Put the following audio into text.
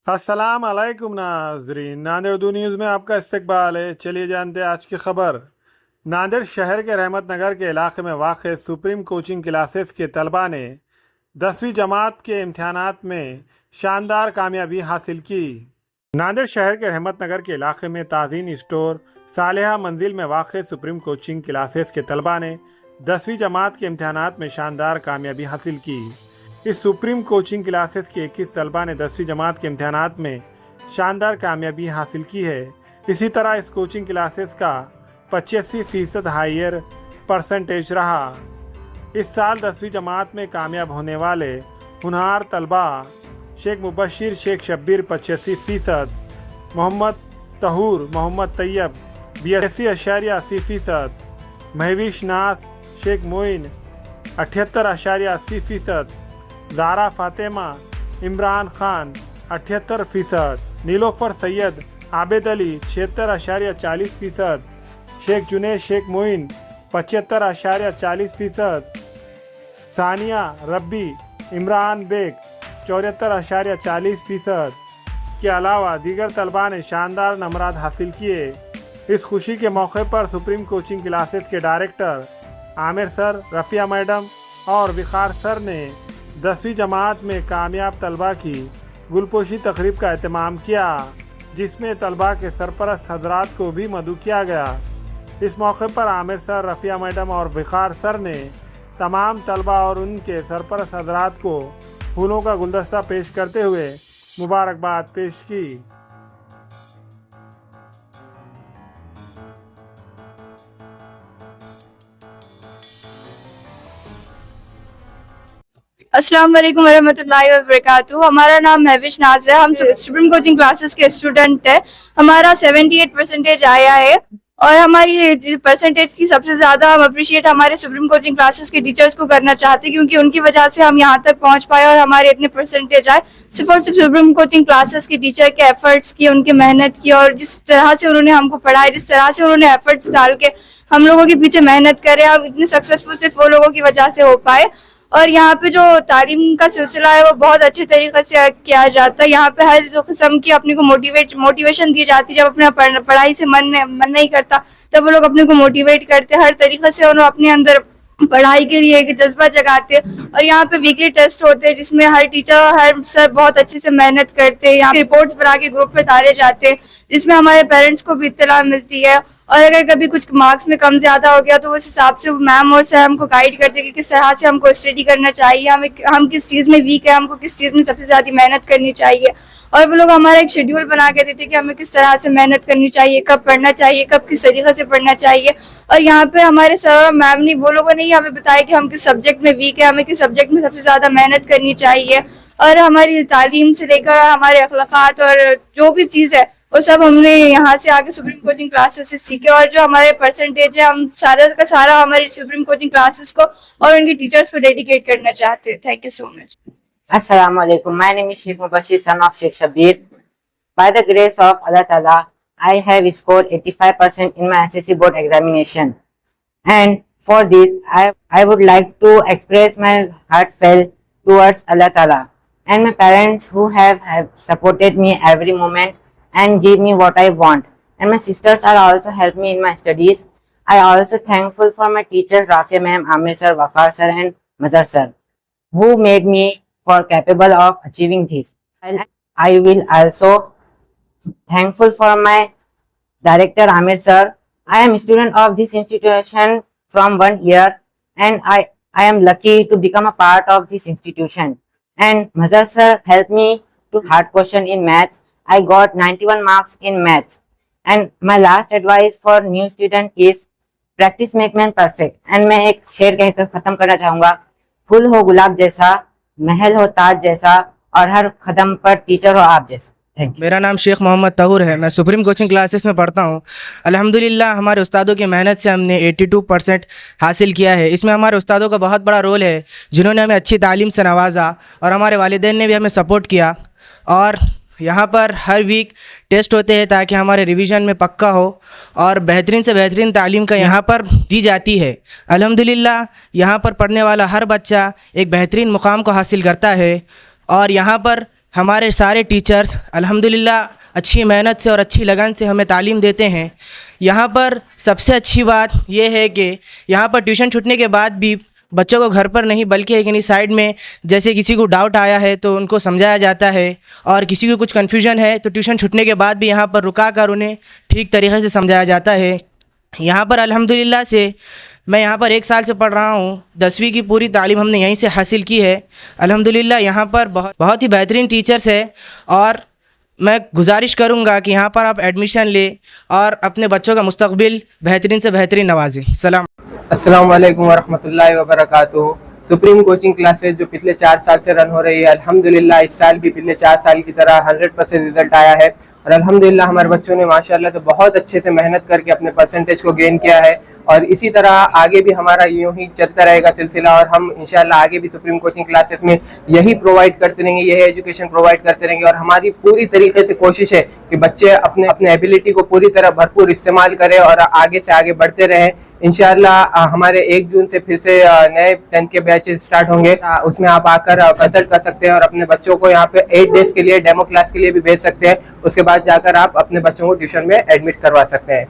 अस्सलाम अलैकुम नाजरीन, नांदेड़ उर्दू न्यूज़ में आपका इस्तकबाल है। चलिए जानते हैं आज की खबर। नांदेड़ शहर के रहमत नगर के इलाके में वाक़ सुप्रीम कोचिंग क्लासेस के तलबा ने 10वीं जमात के इम्तहानात में शानदार कामयाबी हासिल की। नांदेड़ शहर के रहमत नगर के इलाके में ताज़ीन स्टोर सालेहा मंजिल में वाक़ सुप्रीम कोचिंग क्लासेस के तलबा ने 10वीं जमात के इम्तहानात में शानदार कामयाबी हासिल की। इस सुप्रीम कोचिंग क्लासेस के 21 तलबा ने 10वीं जमात के इम्तहानात में शानदार कामयाबी हासिल की है। इसी तरह इस कोचिंग क्लासेस का 85% हायर परसेंटेज रहा। इस साल 10वीं जमात में कामयाब होने वाले होनहार तलबा शेख मुबशिर शेख शब्बीर 85%, मोहम्मद तहूर मोहम्मद तैयब 82.80%, महविश नास शेख मोइन 78.80%, ज़ारा फातिमा इमरान खान 78%, नीलोफर सैयद आबिद अली 76.40%, शेख जुनैद शेख मोइन 75.40%, सानिया रब्बी इमरान बेग 74.40% के अलावा दीगर तलबा ने शानदार नंबरात हासिल किए। इस खुशी के मौके पर सुप्रीम कोचिंग क्लासेस के director Aamir sir, Rafia madam और विखार सर ने 10वीं जमात में कामयाब तलबा की गुलपोशी तकरीब का एहतमाम किया, जिसमें तलबा के सरपरस्त हजरात को भी मदऊ किया गया। इस मौके पर आमिर सर, रफ़िया मैडम और विखार सर ने तमाम तलबा और उनके सरपरस्त हजरात को फूलों का गुलदस्ता पेश करते हुए मुबारकबाद पेश की। अस्सलाम वालेकुम वरहमतुल्लाहि वबरकातुहू। हमारा नाम महविश नाज है। हम सुप्रीम कोचिंग क्लासेस के स्टूडेंट है। हमारा 78% आया है और हमारी परसेंटेज की सबसे ज़्यादा हम अप्रिशिएट हमारे सुप्रीम कोचिंग क्लासेस के टीचर्स को करना चाहते हैं, क्योंकि उनकी वजह से हम यहाँ तक पहुँच पाए और हमारे इतने परसेंटेज आए। सिर्फ और सिर्फ सुप्रीम कोचिंग क्लासेस के टीचर के एफर्ट्स की, उनकी मेहनत की और जिस तरह से उन्होंने हमको पढ़ाया, जिस तरह से उन्होंने एफर्ट्स डाल के हम लोगों के पीछे मेहनत करे, हम इतने सक्सेसफुल सिर्फ वो लोगों की वजह से हो पाए। और यहाँ पे जो तालीम का सिलसिला है वो बहुत अच्छे तरीके से किया जाता है। यहाँ पे हर किस्म की अपने को मोटिवेशन दी जाती है। जब अपना पढ़ाई से मन नहीं करता तब वो लोग अपने को मोटिवेट करते, हर तरीके से उन्होंने अपने अंदर पढ़ाई के लिए एक जज्बा जगाते हैं। और यहाँ पे वीकली टेस्ट होते हैं जिसमें हर टीचर हर सर बहुत अच्छे से मेहनत करते हैं। यहाँ रिपोर्ट्स बना के ग्रुप में डाले जाते हैं, जिसमें हमारे पेरेंट्स को भी इत्तला मिलती है। और अगर कभी कुछ मार्क्स में कम ज्यादा हो गया तो उस हिसाब से मैम और सर हमको गाइड करते हैं कि किस तरह से हमको स्टडी करना चाहिए, हम किस चीज़ में वीक है, हमको किस चीज़ में सबसे ज़्यादा मेहनत करनी चाहिए। और वो लोग हमारा एक शेड्यूल बना के देते कि हमें किस तरह से मेहनत करनी चाहिए, कब पढ़ना चाहिए, कब किस तरीके से पढ़ना चाहिए। और यहाँ पे हमारे सर और मैम ने वो लोगों ने ही हमें बताया कि हम किस सब्जेक्ट में वीक है, हमें किस सब्जेक्ट में सबसे ज़्यादा मेहनत करनी चाहिए। और हमारी तालीम से लेकर हमारे अखलाकात और जो भी चीज़ है वो सब हमने यहाँ से आके सुप्रीम कोचिंग क्लासेस से सीखे। और जो हमारे परसेंटेज है हम सारा का सारा हमारी सुप्रीम कोचिंग क्लासेस को और उनके टीचर्स को डेडिकेट करना चाहते हैं। Thank you so much. Assalamu alaikum. My name is Sheikh Mubashir, son of Sheikh Shabir. By the grace of Allah Ta'ala, I have scored 85% in my SSC board examination. And for this, I would like to express my heartfelt towards Allah Ta'ala and my parents who have supported me every moment and give me what I want. And my sisters are also helped me in my studies. I also thankful for my teachers Rafia ma'am, Amir sir, Waqar sir and Mazhar sir, who made me for capable of achieving this. And I will also thankful for my director Amir sir. I am a student of this institution from 1 year and I am lucky to become a part of this institution. And Mazhar sir helped me to hard question in maths. I got 91 marks in maths. And my last advice for new student is practice make man perfect. And मैं एक शेर कहकर खत्म करना चाहूंगा, फूल हो गुलाब जैसा, महल हो ताज जैसा और हर कदम पर टीचर हो आप जैसा। Thank you. मेरा नाम शेख मोहम्मद तहूर है। मैं सुप्रीम कोचिंग क्लासेस में पढ़ता हूँ। अल्हम्दुलिल्लाह हमारे उस्तादों की मेहनत से हमने 82% हासिल किया है। इसमें हमारे उस्तादों का बहुत बड़ा रोल है, जिन्होंने हमें अच्छी तालीम से नवाजा और हमारे वालिदैन ने भी हमें सपोर्ट किया। और यहाँ पर हर वीक टेस्ट होते हैं ताकि हमारे रिवीजन में पक्का हो और बेहतरीन से बेहतरीन तालीम का यहाँ पर दी जाती है। अल्हम्दुलिल्लाह यहाँ पर पढ़ने वाला हर बच्चा एक बेहतरीन मुकाम को हासिल करता है और यहाँ पर हमारे सारे टीचर्स अल्हम्दुलिल्लाह अच्छी मेहनत से और अच्छी लगन से हमें तालीम देते हैं। यहाँ पर सबसे अच्छी बात यह है कि यहाँ पर ट्यूशन छूटने के बाद भी बच्चों को घर पर नहीं बल्कि एक साइड में जैसे किसी को डाउट आया है तो उनको समझाया जाता है, और किसी को कुछ कन्फ्यूजन है तो ट्यूशन छूटने के बाद भी यहाँ पर रुका कर उन्हें ठीक तरीके से समझाया जाता है। यहाँ पर अल्हम्दुलिल्लाह से मैं यहाँ पर 1 साल से पढ़ रहा हूँ। 10वीं की पूरी तालीम हमने यहीं से हासिल की है। अल्हम्दुलिल्लाह यहाँ पर बहुत ही बेहतरीन टीचर्स है, और मैं गुजारिश करूँगा कि यहाँ पर आप एडमिशन लें और अपने बच्चों का मुस्तकबिल बेहतरीन से बेहतरीन नवाजें। सलाम। अस्सलाम वालेकुम वरहमतुल्लाहि वबरकातुहू। सुप्रीम कोचिंग क्लासेस जो पिछले 4 साल से रन हो रही है, अल्हम्दुलिल्लाह इस साल भी पिछले 4 साल की तरह 100% रिजल्ट आया है, और अल्हम्दुलिल्लाह हमारे बच्चों ने माशाल्लाह से बहुत अच्छे से मेहनत करके अपने परसेंटेज को गेन किया है। और इसी तरह आगे भी हमारा यूं ही चलता रहेगा सिलसिला, और हम इंशाल्लाह आगे भी सुप्रीम कोचिंग क्लासेस में यही प्रोवाइड करते रहेंगे, यही एजुकेशन प्रोवाइड करते रहेंगे। और हमारी पूरी तरीके से कोशिश है कि बच्चे अपने एबिलिटी को पूरी तरह भरपूर इस्तेमाल करें और आगे से आगे बढ़ते रहें। इंशाल्लाह हमारे 1 जून से फिर से नए 10th के बैचेस स्टार्ट होंगे, उसमें आप आकर कंसल्ट कर सकते हैं और अपने बच्चों को यहाँ पे 8 डेज के लिए डेमो क्लास के लिए भी भेज सकते हैं। उसके बाद जाकर आप अपने बच्चों को ट्यूशन में एडमिट करवा सकते हैं।